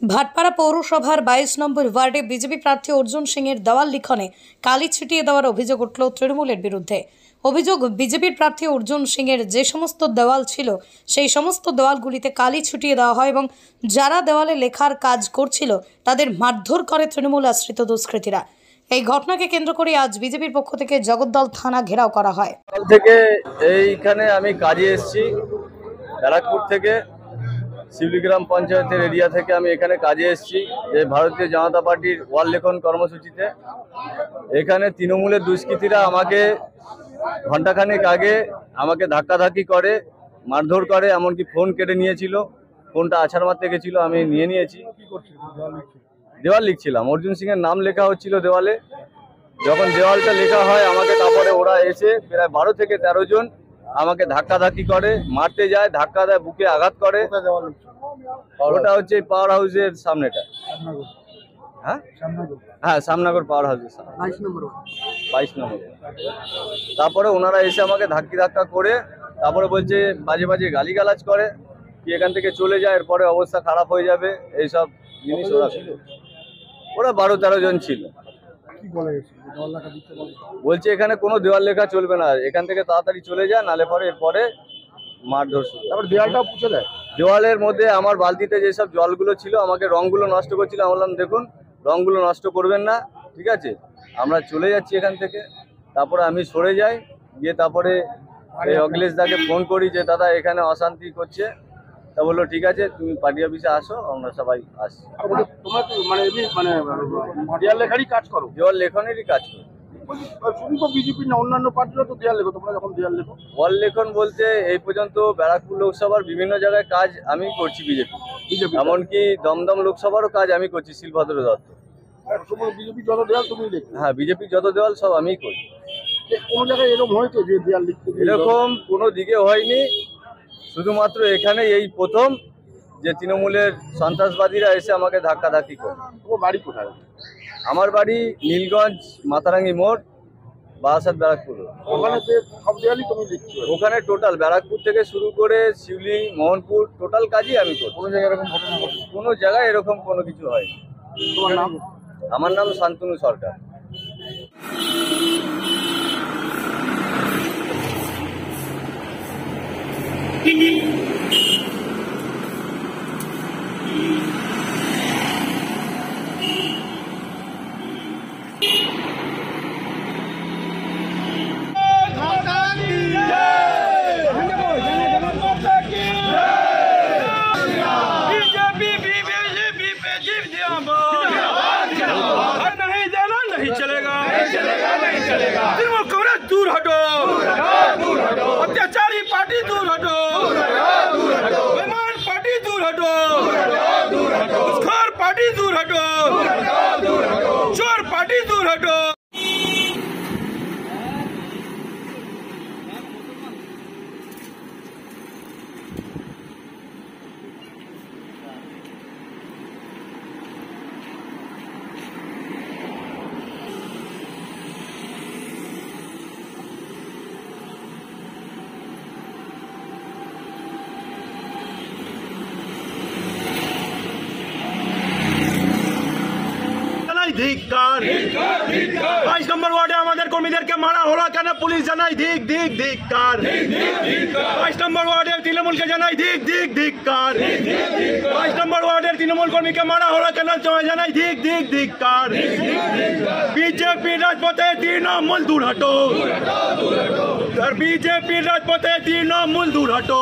ভাটপাড়া পৌরসভার 22 নম্বর ওয়ার্ডে বিজেপি প্রার্থী অর্জুন সিংয়ের দেওয়াল লিখনে কালি ছিটিয়ে দেওয়ার অভিযোগ উঠল তৃণমূলের বিরুদ্ধে। অভিযোগ, বিজেপির প্রার্থী অর্জুন সিংয়ের যে সমস্ত দেওয়াল ছিল সেই সমস্ত দেওয়ালগুলিতে কালি ছিটিয়ে দেওয়া হয় এবং যারা দেওয়ালে লেখার কাজ করছিল তাদের মারধর করে তৃণমূল আশ্রিত দুষ্কৃতীরা। এই ঘটনাকে কেন্দ্র করে আজ বিজেপির পক্ষ থেকে জগদ্দল থানা ঘেরাও করা হয়। কাল থেকে এইখানে আমি কাজে এসেছি, ব্যারাকপুর থেকে শিউলিগ্রাম পঞ্চায়েতের এরিয়া থেকে আমি এখানে কাজে এসেছি যে ভারতীয় জনতা পার্টির ওয়াল লেখন কর্মসূচিতে। এখানে তৃণমূলের দুষ্কৃতীরা আমাকে ঘণ্টাখানেক আগে আমাকে ধাক্কাধাক্কি করে, মারধর করে, এমনকি ফোন কেটে নিয়েছিল, ফোনটা আছাড় মারতে গেছিল, আমি নিয়ে নিয়েছি। দেওয়াল লিখছিলাম, অর্জুন সিং এর নাম লেখা হচ্ছিল দেওয়ালে। যখন দেওয়ালটা লেখা হয় আমাকে তারপরে ওরা এসে প্রায় 12 থেকে 13 জন আমাকে ধাক্কাধাক্কি করে, মারতে যায়, ধাক্কা দেয়, বুকে আঘাত করে। ওটা হচ্ছে পাওয়ার হাউসের সামনেটা। হ্যাঁ, শ্যামনগর পাওয়ার হাউসের সামনে 22 নম্বর। তারপরে ওনারা এসে আমাকে ধাক্কা করে তারপরে বলছে, বাজে বাজে গালিগালাজ করে কি এখান থেকে চলে যায়, এরপরে অবস্থা খারাপ হয়ে যাবে, এইসব জিনিস ওরা ছিল। ওরা 12-13 জন ছিল। বলছে এখানে কোনো দেওয়াল লেখা চলবে না, এখান থেকে তাড়াতাড়ি চলে যায়, নালে পরে এরপরে মারধর শুরু। তারপর দেওয়ালটাও পুছে দেয়। দেওয়ালের মধ্যে আমার বালতিতে যেসব জলগুলো ছিল আমাকে রংগুলো নষ্ট করছিল। আমি বললাম, দেখুন রংগুলো নষ্ট করবেন না, ঠিক আছে, আমরা চলে যাচ্ছি এখান থেকে। তারপরে আমি সরে যাই, গিয়ে তারপরে অখিলেশ দাকে ফোন করি যে দাদা এখানে অশান্তি করছে। তা বললো ঠিক আছে, তুমি পার্টি অফিসে আসো, আমরা সবাই আসছি। দেওয়াল লেখারই কাজ করো? দেওয়াল লেখনেরই কাজ করো। বিজেপি না অন্যান্য পার্টিরা তো দেওয়াল লেখো, তোমরা যখন দেওয়াল লেখো? ওয়াল লেখন বলতে এই পর্যন্ত ব্যারাকপুর লোকসভার বিভিন্ন জায়গায় কাজ আমি করছি বিজেপি, এমনকি দমদম লোকসভারও কাজ আমি করছি, শিলভদ্র দত্ত। বিজেপি যত দেওয়াল তুমি লিখো? হ্যাঁ, বিজেপি যত দেওয়াল সব আমিই করি। কোনো জায়গায় এরকম হয়েছে যে দেওয়াল লিখতে? এরকম কোনো দিকে হয়নি, শুধুমাত্র এখানে এই প্রথম যে তৃণমূলের সন্ত্রাসবাদীরা এসে আমাকে ধাক্কাধাক্কি করে। ও বাড়ি কোথায়? আমার বাড়ি নীলগঞ্জ মাতারাঙ্গি মোড়, বারাসাত, ব্যারাকপুর। ওখানে সব দেওয়ালই তুমি লিখছো? ওখানে টোটাল ব্যারাকপুর থেকে শুরু করে শিউলি, মোহনপুর টোটাল কাজই আমি করি। কোনো জায়গায় এরকম ঘটনা ঘটে? কোনো জায়গায় এরকম কোনো কিছু হয়নি। তোমার নাম? আমার নাম শান্তনু সরকার। दूर हटो, अत्याचारी पार्टी दूर हटो, बेईमान पार्टी दूर हटो, घुसखोर पार्टी दूर हटो, चोर पार्टी दूर हटो। ধিক্কার, 22 নম্বর ওয়ার্ডে আমাদের কর্মীদেরকে মারা হলো কেন? পুলিশ জানাই ধিক্কার। 22 নম্বর ওয়ার্ডের তৃণমূলকে জানাই ধিক্কার। 22 নম্বর ওয়ার্ডের তৃণমূল কর্মীকে মারা হলো কেন? জানাই ধিক্কার। বিজেপির রাজপথে তৃণমূল দূর হটো, বিজেপির রাজপথে তৃণমূল দূর হটো।